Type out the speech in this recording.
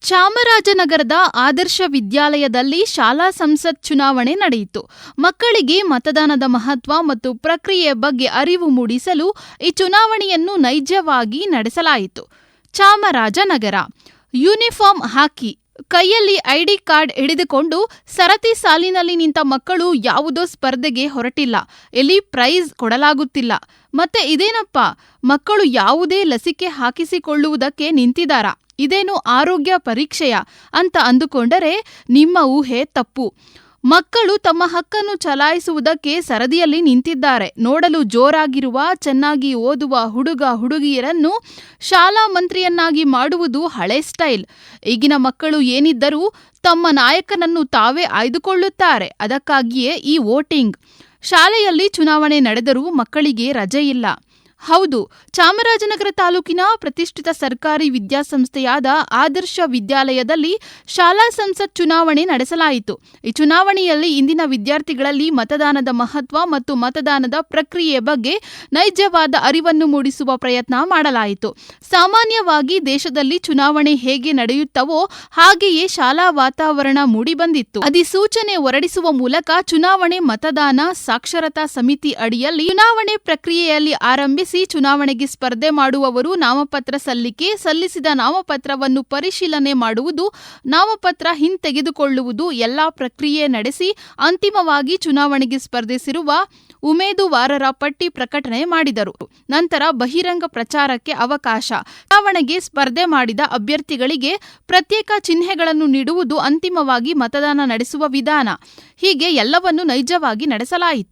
ಚಾಮರಾಜನಗರದ ಆದರ್ಶ ವಿದ್ಯಾಲಯದಲ್ಲಿ ಶಾಲಾ ಸಂಸತ್ ಚುನಾವಣೆ ನಡೆಯಿತು. ಮಕ್ಕಳಿಗೆ ಮತದಾನದ ಮಹತ್ವ ಮತ್ತು ಪ್ರಕ್ರಿಯೆ ಬಗ್ಗೆ ಅರಿವು ಮೂಡಿಸಲು ಈ ಚುನಾವಣೆಯನ್ನು ನೈಜವಾಗಿ ನಡೆಸಲಾಯಿತು. ಚಾಮರಾಜನಗರ ಯೂನಿಫಾರ್ಮ್ ಹಾಕಿ ಕೈಯಲ್ಲಿ ಐಡಿ ಕಾರ್ಡ್ ಹಿಡಿದುಕೊಂಡು ಸರತಿ ಸಾಲಿನಲ್ಲಿ ನಿಂತ ಮಕ್ಕಳು ಯಾವುದೋ ಸ್ಪರ್ಧೆಗೆ ಹೊರಟಿಲ್ಲ. ಎಲ್ಲಿ ಪ್ರೈಸ್ ಕೊಡಲಾಗುತ್ತಿಲ್ಲ. ಮತ್ತೆ ಇದೇನಪ್ಪ, ಮಕ್ಕಳು ಯಾವುದೇ ಲಸಿಕೆ ಹಾಕಿಸಿಕೊಳ್ಳುವುದಕ್ಕೆ ನಿಂತಿದ್ದಾರಾ? ಇದೇನು ಆರೋಗ್ಯ ಪರೀಕ್ಷೆಯ ಅಂತ ಅಂದುಕೊಂಡರೆ ನಿಮ್ಮ ಊಹೆ ತಪ್ಪು. ಮಕ್ಕಳು ತಮ್ಮ ಹಕ್ಕನ್ನು ಚಲಾಯಿಸುವುದಕ್ಕೆ ಸರದಿಯಲ್ಲಿ ನಿಂತಿದ್ದಾರೆ. ನೋಡಲು ಜೋರಾಗಿರುವ, ಚೆನ್ನಾಗಿ ಓದುವ ಹುಡುಗ ಹುಡುಗಿಯರನ್ನು ಶಾಲಾ ಮಂತ್ರಿಯನ್ನಾಗಿ ಮಾಡುವುದು ಹಳೆ ಸ್ಟೈಲ್. ಈಗಿನ ಮಕ್ಕಳು ಏನಿದ್ದರೂ ತಮ್ಮ ನಾಯಕನನ್ನು ತಾವೇ ಆಯ್ದುಕೊಳ್ಳುತ್ತಾರೆ. ಅದಕ್ಕಾಗಿಯೇ ಈ ವೋಟಿಂಗ್. ಶಾಲೆಯಲ್ಲಿ ಚುನಾವಣೆ ನಡೆದರೂ ಮಕ್ಕಳಿಗೆ ರಜೆ ಇಲ್ಲ. ಹೌದು, ಚಾಮರಾಜನಗರ ತಾಲೂಕಿನ ಪ್ರತಿಷ್ಠಿತ ಸರ್ಕಾರಿ ವಿದ್ಯಾಸಂಸ್ಥೆಯಾದ ಆದರ್ಶ ವಿದ್ಯಾಲಯದಲ್ಲಿ ಶಾಲಾ ಸಂಸತ್ ಚುನಾವಣೆ ನಡೆಸಲಾಯಿತು. ಈ ಚುನಾವಣೆಯಲ್ಲಿ ಇಂದಿನ ವಿದ್ಯಾರ್ಥಿಗಳಲ್ಲಿ ಮತದಾನದ ಮಹತ್ವ ಮತ್ತು ಮತದಾನದ ಪ್ರಕ್ರಿಯೆ ಬಗ್ಗೆ ನೈಜವಾದ ಅರಿವನ್ನು ಮೂಡಿಸುವ ಪ್ರಯತ್ನ ಮಾಡಲಾಯಿತು. ಸಾಮಾನ್ಯವಾಗಿ ದೇಶದಲ್ಲಿ ಚುನಾವಣೆ ಹೇಗೆ ನಡೆಯುತ್ತವೋ ಹಾಗೆಯೇ ಶಾಲಾ ವಾತಾವರಣ ಮೂಡಿಬಂದಿತ್ತು. ಅಧಿಸೂಚನೆ ಹೊರಡಿಸುವ ಮೂಲಕ ಚುನಾವಣೆ ಮತದಾನ ಸಾಕ್ಷರತಾ ಸಮಿತಿ ಅಡಿಯಲ್ಲಿ ಚುನಾವಣೆ ಪ್ರಕ್ರಿಯೆಯಲ್ಲಿ ಆರಂಭಿಸಿ ಚುನಾವಣೆಗೆ ಸ್ಪರ್ಧೆ ಮಾಡುವವರು ನಾಮಪತ್ರ ಸಲ್ಲಿಸಿದ ನಾಮಪತ್ರವನ್ನು ಪರಿಶೀಲನೆ ಮಾಡುವುದು, ನಾಮಪತ್ರ ಹಿಂತೆಗೆದುಕೊಳ್ಳುವುದು ಎಲ್ಲಾ ಪ್ರಕ್ರಿಯೆ ನಡೆಸಿ ಅಂತಿಮವಾಗಿ ಚುನಾವಣೆಗೆ ಸ್ಪರ್ಧಿಸಿರುವ ಉಮೇದುವಾರರ ಪಟ್ಟಿ ಪ್ರಕಟಣೆ ಮಾಡಿದರು. ನಂತರ ಬಹಿರಂಗ ಪ್ರಚಾರಕ್ಕೆ ಅವಕಾಶ. ಚುನಾವಣೆಗೆ ಸ್ಪರ್ಧೆ ಮಾಡಿದ ಅಭ್ಯರ್ಥಿಗಳಿಗೆ ಪ್ರತ್ಯೇಕ ಚಿಹ್ನೆಗಳನ್ನು ನೀಡುವುದು, ಅಂತಿಮವಾಗಿ ಮತದಾನ ನಡೆಸುವ ವಿಧಾನ. ಹೀಗೆ ಎಲ್ಲವನ್ನೂ ನೈಜವಾಗಿ ನಡೆಸಲಾಯಿತು.